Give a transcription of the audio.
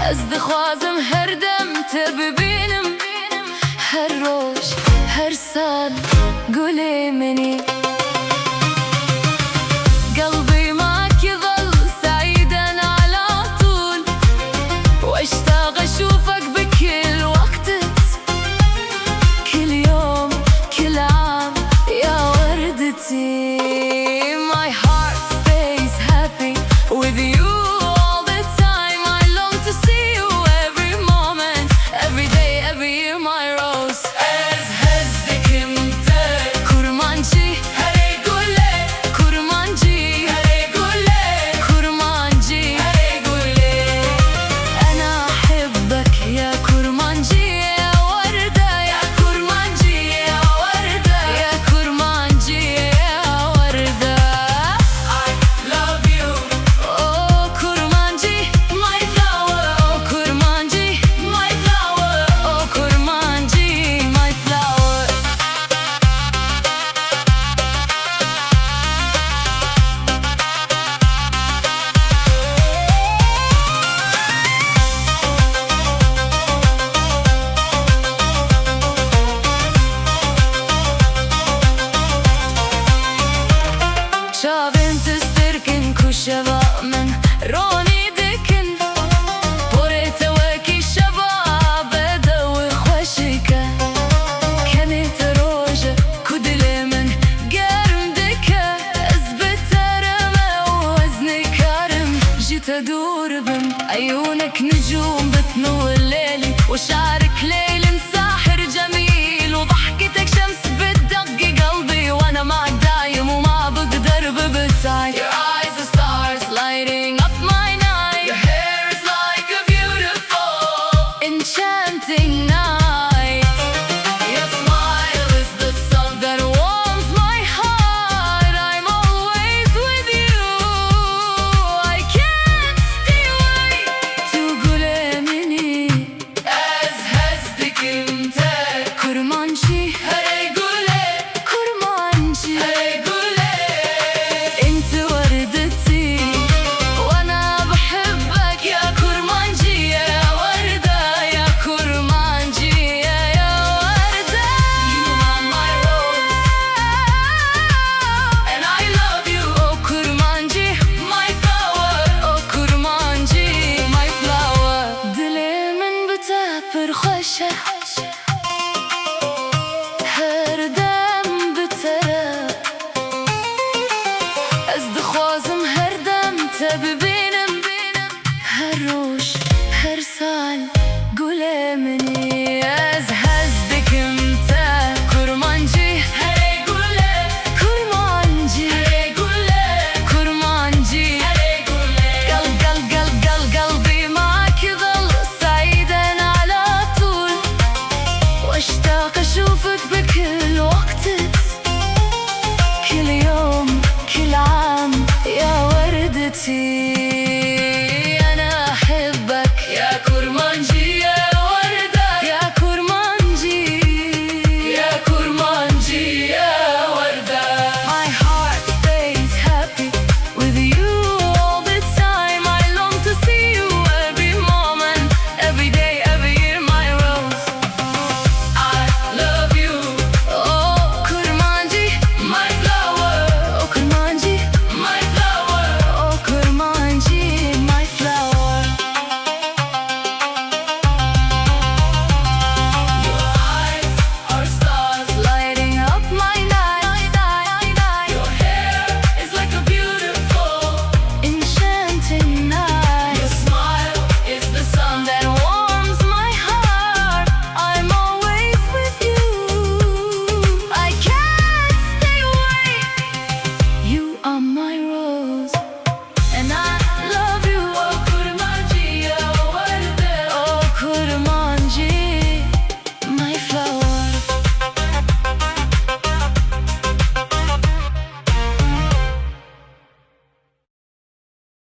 Ez dixwazim her dem te bibînim, her roj, her sal gulê minî. قلبي معك يظل سعيداً على طول، واشتاق اشوفك بكل وقت، كل يوم كل عام يا وردتي. My heart stays happy with you all the time. I long to see you every moment, every day, every year, my rose. Ez hezdikim te kurmancı hey gule, kurmancı hey gule, kurmancı hey gule. Ana ahibbek ya kurmancı ya ورده، ya kurmancı ya ورده، ya kurmancı ya ورده. I love you, oh kurmancı my flower, oh kurmancı my flower, oh kurmancı my flower. شافن تستركن كشبا من روني دكن، بوريت واكي شباب دوي خوشيكا، كانت روجة كدلي من قرم دكا، اثبت رمى ووزني كارم، جيت ادور بم عيونك نجوم بتنور ليلي، وشعرك ليل ساحر جميل، وضحكتك شمس بتدقي قلبي، وانا معك دايم وما بقدر ببتعد. Your eyes are stars lighting up my night. Your hair is like a beautiful enchanting night. Your smile is the sun that warms my heart. I'm always with you, I can't stay away. تقولي مني Ez hezdikim te kurmancı hey gule, kurmancı hey gule. انت وردتي وانا بحبك يا كرمانجي يا وردة، يا كرمانجي يا وردة. You are my rose and I love you, oh كرمانجي my flower, oh كرمانجي my flower. دلي من بتعبر خوشه، her dem بترى. Ez dixwazim her dem te bibînim, her roj her sal gulê minî.